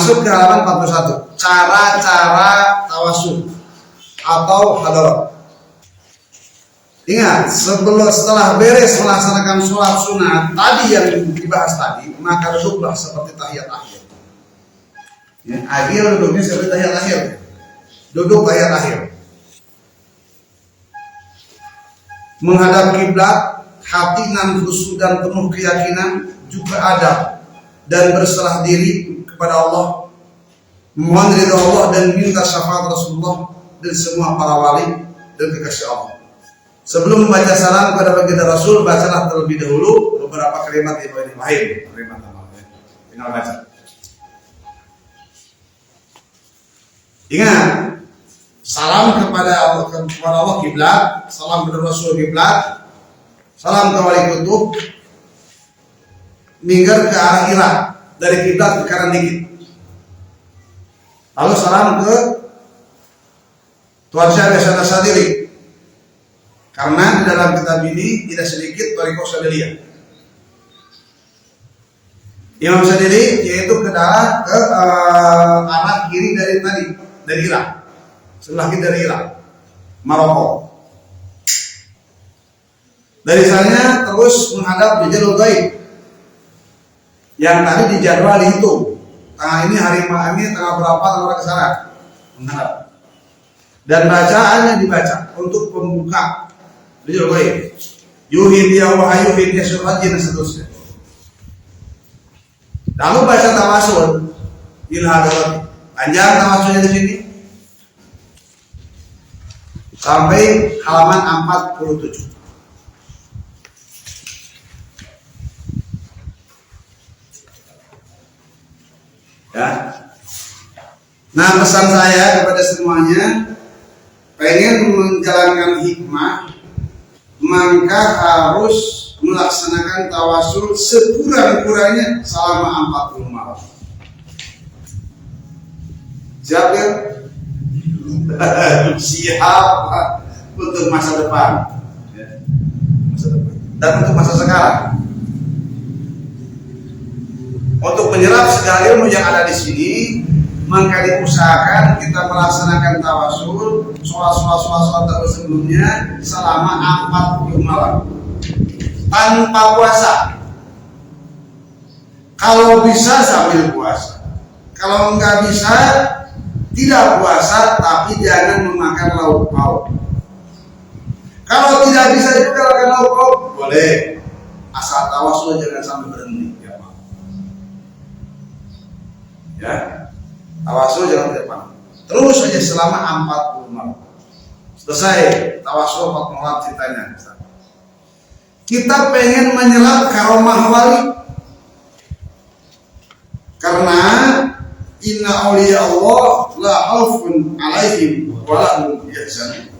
Masuk ke halaman 41. Cara-cara tawasul atau hadarat. Ingat, setelah beres melaksanakan sholat sunat tadi yang dibahas tadi, maka duduklah seperti tahiyat akhir. Ya, akhir duduknya seperti tahiyat akhir. Duduk tahiyat akhir. Menghadap kiblat, hati nan khusyuk dan penuh keyakinan, juga adab dan berserah diri kepada Allah, mohon ridha Allah dan minta syafaat Rasulullah dan semua para wali dan kekasih Allah. Sebelum membaca salam kepada baginda Rasul, bacalah terlebih dahulu beberapa kalimat Ibrahim. Kalimat apa? Tinggal baca. Ingat, salam kepada Allah kiblat, salam kepada Rasul kiblat, salam ke wali kutub, minggar ke arah Irak, dari kiblat ke kanan dikit. Lalu salam ke Tuan Syekh Hasan Asy'ari. Karena di dalam kitab ini tidak sedikit Thariqah Syadziliyah. Imam Syadzili yaitu ke arah kiri dari Irak. Sebelah kiri dari Irak, Maroko. Dari sana terus menghadap di Jalul Ghaib. Yang tadi dijadwal dihitung. Tanggal ini hari ini tanggal berapa tanggal ke sana menghadap. Dan bacaannya dibaca untuk pembuka Jalul Ghaib. Yuhin ya wahayuhin ya surajin dan seterusnya. Lalu baca tawasul ilhadarat. Panjang tawasulnya di sini sampai halaman 47. Ya. Nah, pesan saya kepada semuanya, pengen menjalankan hikmah, maka harus melaksanakan tawasul sekurang-kurangnya selama 40 malam. Siap ya? Siap untuk masa depan, dan untuk masa sekarang. Untuk menyerap segala ilmu yang ada di sini, maka diusahakan kita melaksanakan tawasul sholat sebelumnya selama 40 malam tanpa puasa. Kalau bisa sambil puasa, kalau enggak bisa tidak puasa, tapi jangan memakan lauk pauk. Kalau tidak bisa juga makan lauk pauk, boleh, asal tawasul jangan sampai berhenti. Ya, tawasul jangan terpang. Terus aja selama 40 malam. Selesai tawasul 40 malam ceritanya. Kita pengen menyelap karomah wali. Karena inna awliya Allah la khaufun alaihim wa la hum yahzanun.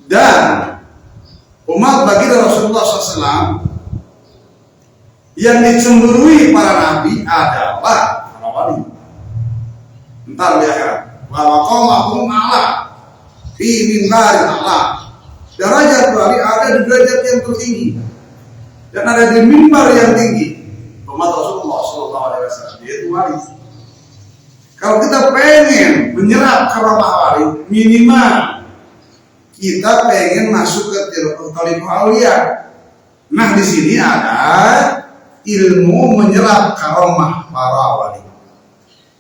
Dan umat baginda Rasulullah SAW yang dicemburui para nabi adalah wali. Entar di akhirat. Wa waqamahum a'la fi minbarin a'la. Derajat wali ada di derajat yang tertinggi dan ada di mimbar yang tinggi. Umat Rasulullah SAW yaitu wali. Kalau kita pengen menyerap karomah wali, minimal kita pengen masuk ke Thariqah Auliya. Nah, di sini ada ilmu menyerap karomah para wali.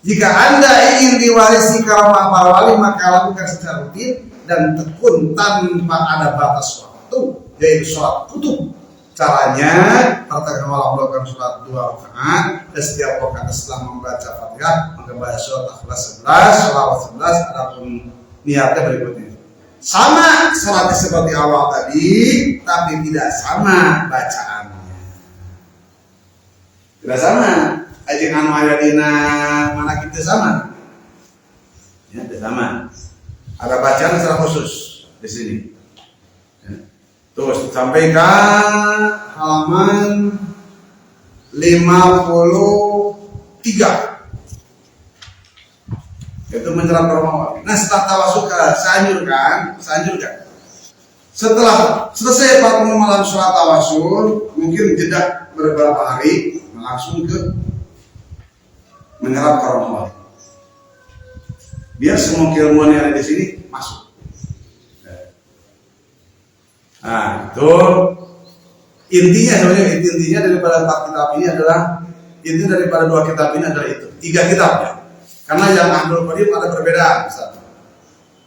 Jika Anda ingin diwarisi karomah para wali, maka lakukan secara rutin dan tekun tanpa ada batas waktu, yaitu sholat kutub. Caranya, pertama malam melakukan sholat 2 rakaat, dan setiap rakaat setelah membaca Fatihah, maka baca surat Al-Ikhlas 11, sholawat 11, adapun niatnya berikutnya. Sama sholatnya seperti awal tadi, tapi tidak sama bacaannya. Tidak sama. Ajeng anu aya dina mana kita sama. Ya, tidak sama. Ada bacaan secara khusus di sini. Ya. Terus sampaikan halaman 53. Itu menyerap karomah. Nah, setelah tawasul saya anjurkan. Setelah selesai 40 malam sholat tawasul, mungkin jeda beberapa hari langsung ke menyerap karomah. Biar semua keilmuan yang ada di sini masuk. Nah, itu intinya sebenarnya intinya daripada 4 kitab ini adalah inti daripada 2 kitab ini adalah itu 3 kitab ya. Karena yang Ahlul Qadim ada perbedaan.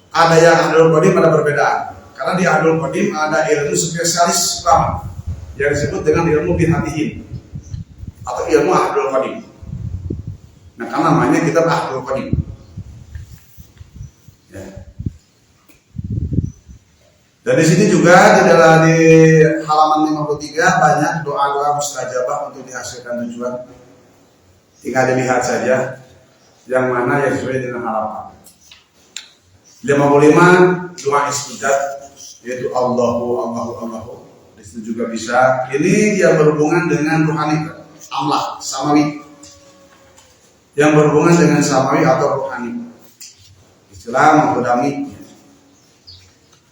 Ada yang Ahlul Qadim ada perbedaan. Karena di Ahlul Qadim ada ilmu spesialis ulama yang disebut dengan ilmu bihatihin atau ilmu Ahlul Qadim. Nah, karena namanya kitab Ahlul Qadim. Ya. Dan di sini juga di halaman 53 banyak doa-doa mustajabah untuk dihasilkan tujuan. Tinggal dilihat saja yang mana yang sesuai dengan harapan. 55 doa istijab yaitu Allahu. Di situ juga bisa. Ini yang berhubungan dengan rohani, amlah, samawi. Yang berhubungan dengan samawi atau rohani. Istilah mengkodami.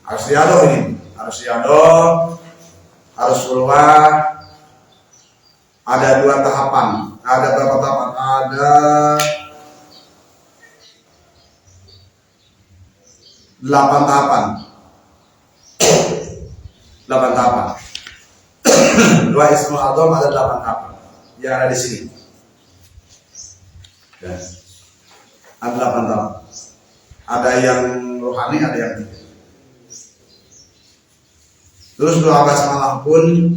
Harus diado ini, harus keluar. Ada 2 tahapan. Ada berapa tahapan? Ada 8 tahapan. 8 tahapan. 2 Ismul Adzam ada 8 tahapan yang ada di sini. Ya. Ada 8 tahapan. Ada yang rohani, ada yang tidak. Terus doa basmalah pun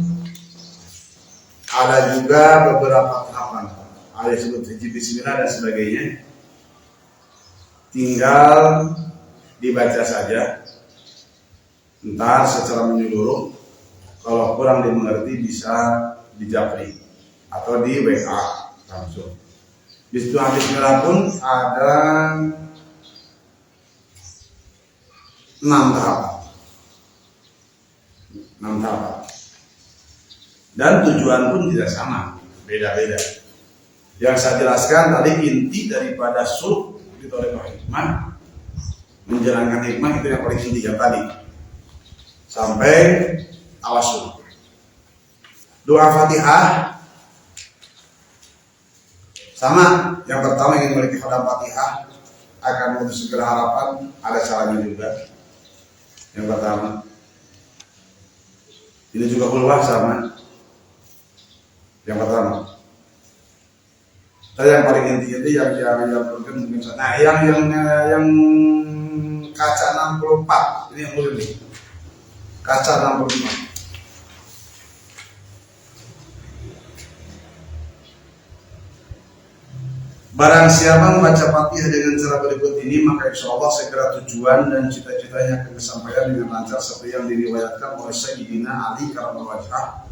ada juga beberapa tahapan. Ada yang disebut hiji bismillah dan sebagainya. Tinggal dibaca saja. Entar secara menyeluruh. Kalau kurang dimengerti bisa dijapri atau di WA langsung. Bismillah pun ada 6 tahapan. 6 tahapan. Dan tujuan pun tidak sama, beda-beda. Yang saya jelaskan tadi inti daripada sulh di thariqah hikmah, menjalankan hikmah itu yang paling inti yang tadi. Sampai tawasul. Doa Fatihah sama, yang pertama ingin memiliki khatam Fatihah akan menuju segala harapan, ada caranya juga. Yang pertama ini juga keluar sama. Yang pertama. Saya yang paling inti itu yang mungkin. Nah, yang kaca 64 ini yang boleh nih. Kaca 65. Barang siapa membaca Fatihah dengan cara berikut ini, maka insya Allah segera tujuan dan cita-citanya akan disampaikan dengan lancar seperti yang diriwayatkan oleh Sayyidina Ali Karamullah Wajhah.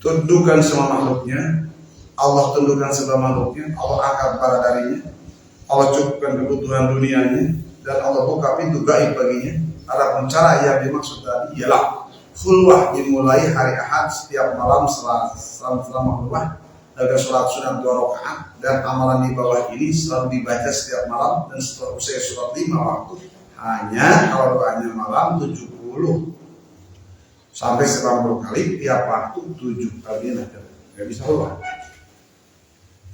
Tundukkan semua makhluknya, Allah tundukkan segala makhluknya, Allah angkat para darinya, Allah cukupkan kebutuhan dunianya, dan Allah buka pintu gaib baginya. Adapun cara yang dimaksud tadi ialah khulwah dimulai hari Ahad setiap malam selama khulwah. Agar sholat sunat 2 rakaat dan amalan di bawah ini selalu dibaca setiap malam dan setelah usai sholat 5 waktu. Hanya kalau doanya malam 70 sampai 90 kali tiap waktu 7 kali aja. Gak bisa lupa.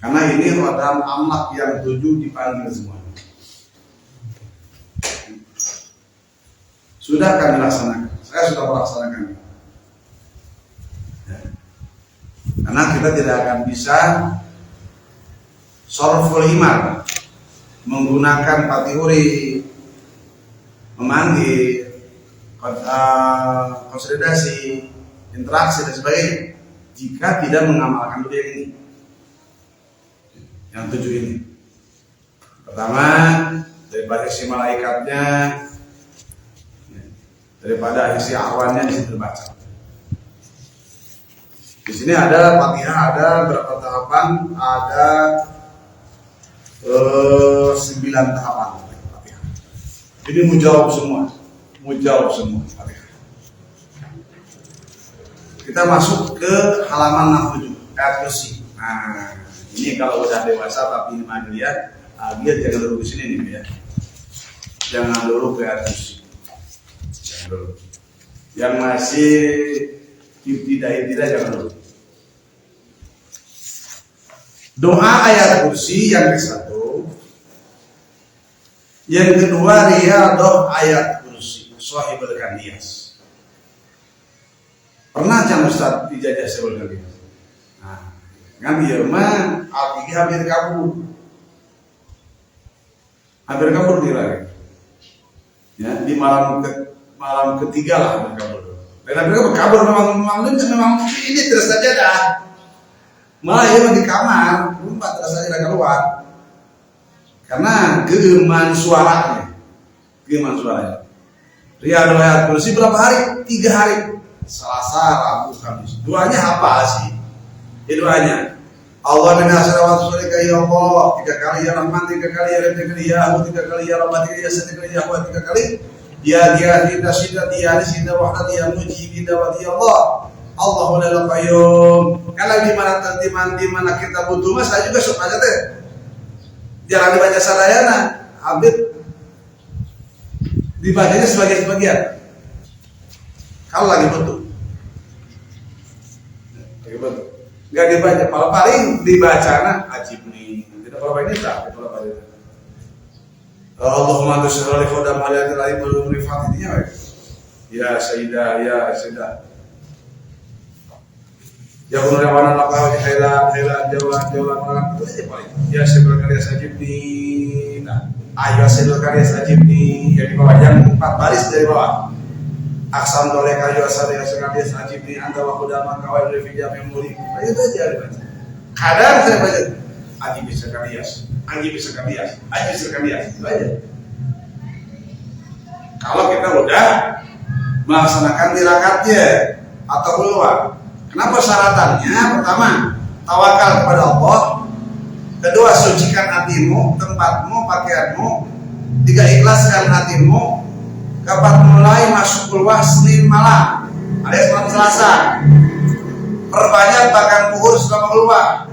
Karena ini rodan amlak yang 7 dipanggil semua. Sudah kami laksanakan. Saya sudah melaksanakan. Karena kita tidak akan bisa sorful himar menggunakan patihuri, memanggil, konsolidasi, interaksi dan sebagainya jika tidak mengamalkan dulu yang ini, yang 7 ini. Pertama, daripada isi malaikatnya, daripada isi awannya di situ terbaca. Di sini ada Fatihah, ada berapa tahapan? Ada 9 tahapan Fatihah. Ini mujawab semua Fatihah. Kita masuk ke halaman 67 ayat kursi. Nah, ini kalau udah dewasa tapi ini madriyah, dia jangan dulu di sini nih ya. Jangan dulu ke ayat kursi. Jangan dulu. Yang masih tidak jangan dulu. Doa ayat kursi yang ke-1. Yang kedua riyadhah ayat kursi Shahibul Kaniyas. Pernah can Ustaz dijajah Shahibul Kaniyas? Nah, kan dia mah artinya hampir kabur. Hampir kabur dia lagi. Ya, di malam ketiga lah hampir kabur. Dan hampir kabur memang ini terus saja dah. Malah dia di kamar, empat terus saja keluar. Karena geuman suaranya. Riyadhah ayat kursi berapa hari? 3 hari. Selasa, Rabu, Kamis. Doanya apa sih? Ya doanya Allah min asrawat surika ya Allah 3 kali, ya Rahman 3 kali, ya Rahim 3 kali, ya Ahu 3 kali, ya Rahman 3 kali, ya Sadi 3 kali, ya Ahu 3 kali, ya dia kita sidat, ya Sida wahdat, ya Mujib dawat, ya Allah Allahu la qayyum. Kalau di mana kita butuh mas, saya juga sok aja teh. Jangan dibaca sadayana, habis dibacanya sebagian. Kalau lagi butuh. Nggak dibaca, kalau paling dibacana ajib nih. Tidak kalau ini tak, kalau paling. Allahumma tushirali khodam haliyatil alim wal rifatinya. Ya Sayyidah, ya Sayyidah. Ya Gunawana maka khairan jalan malam itu aja paling. Ya Sayyidul Karya sajib nih. Nah, ayo Sayyidul Karya sajib nih. Yang di bawah, yang 4 baris dari bawah. Aksam toleh kayu asal yang sekali sajib nih. Anta waktu dalam kawai revija memori. Ayo itu aja dibaca. Kadang saya baca. Aji bisa kalias. Itu aja. Kalau kita udah melaksanakan tirakatnya atau keluar. Kenapa syaratannya? Pertama, tawakal kepada Allah. Kedua, sucikan hatimu, tempatmu, pakaianmu. 3, ikhlaskan hatimu. 4, mulai masuk keluar Senin malam alias malam Selasa. Perbanyak bahkan puhur selama keluar.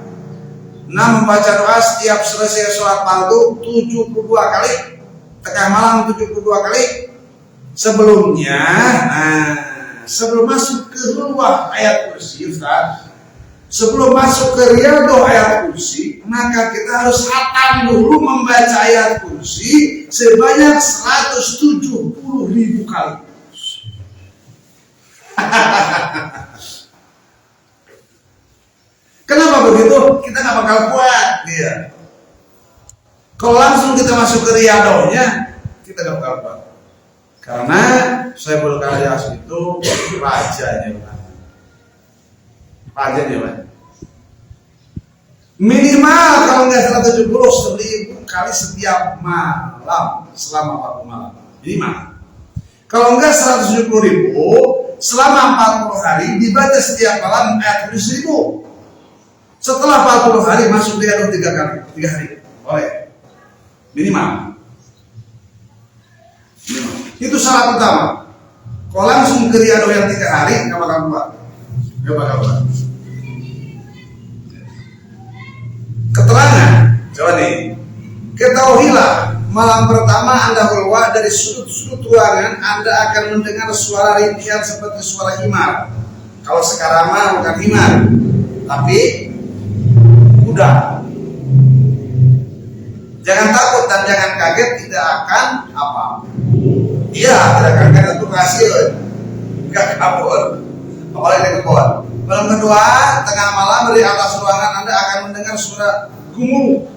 6, membaca doa setiap selesai sholat fardu 72 kali. Tengah malam 72 kali. Sebelumnya, sebelum masuk ke luar ayat kursi, Ustaz, sebelum masuk ke riyadhah ayat kursi, maka kita harus khatam dulu membaca ayat kursi sebanyak 170.000 kali. Kenapa begitu? Kita nggak bakal kuat dia. Kalau langsung kita masuk ke riyadhahnya, kita nggak bakal kuat. Karena Shahibul Kaniyas itu rajanya, Pak. Minimal kalau nggak 170.000 kali setiap malam selama 40 malam. Minimal. Kalau nggak 170.000 selama 40 hari dibaca setiap malam ayat 100.000. Setelah 40 hari masuk dia 3 kali, 3 hari. Boleh. Minimal. Itu syarat utama. Kalau langsung ke riyadhah yang 3 hari nggak bakal kuat. Keterangan, coba nih. Ketahuilah, malam pertama Anda keluar dari sudut-sudut ruangan, Anda akan mendengar suara rintihan seperti suara himar. Kalau sekarang mah bukan himar, tapi kuda. Jangan takut dan jangan kaget, tidak akan apa. Iya, tidak akan kaget itu hasil. Enggak kabur. Apalagi kebun. Malam kedua, tengah malam dari atas ruangan Anda akan mendengar suara gemuruh.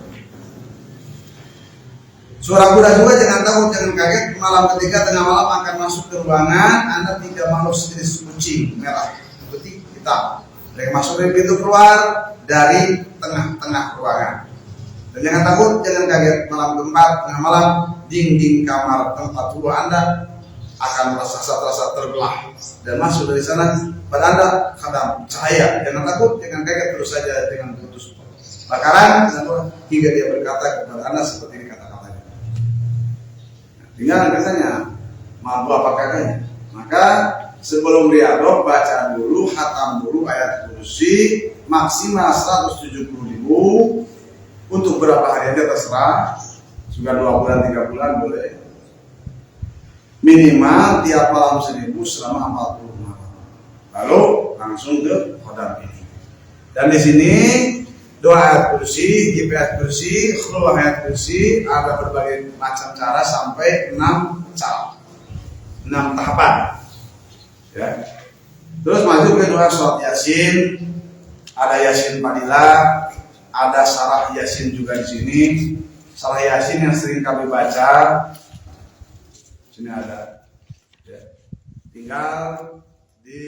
Suara kuda juga, jangan takut, jangan kaget. Malam ketiga tengah malam akan masuk ke ruangan Anda 3 makhluk sejenis kucing merah, putih, hitam. Mereka masuk dari pintu keluar dari tengah-tengah ruangan. Dan jangan takut, jangan kaget. Malam keempat tengah malam dinding kamar tempat tidur Anda akan terasa terbelah dan masuk dari sana pada Anda khadam cahaya. Jangan takut, jangan kaget, terus saja dengan putus bakaran hingga dia berkata kepada Anda seperti ini kata-katanya. Tinggal katanya mampu apa kakaknya. Maka sebelum riyadhah baca dulu, khatam dulu ayat kursi maksimal 170.000. Untuk berapa hari aja terserah. Sudah 2 bulan 3 bulan boleh. Minimal tiap malam 1.000 selama 40 malam. Lalu langsung ke khodam ini. Dan di sini doa ayat kursi, GP ayat kursi, khulwah ayat kursi, ada berbagai macam cara sampai 6 cara, 6 tahapan. Ya. Terus masuk ke doa surat Yasin, ada Yasin Fadilah, ada Sarah Yasin juga di sini. Sarah Yasin yang sering kami baca, sini ada. Ya. Tinggal di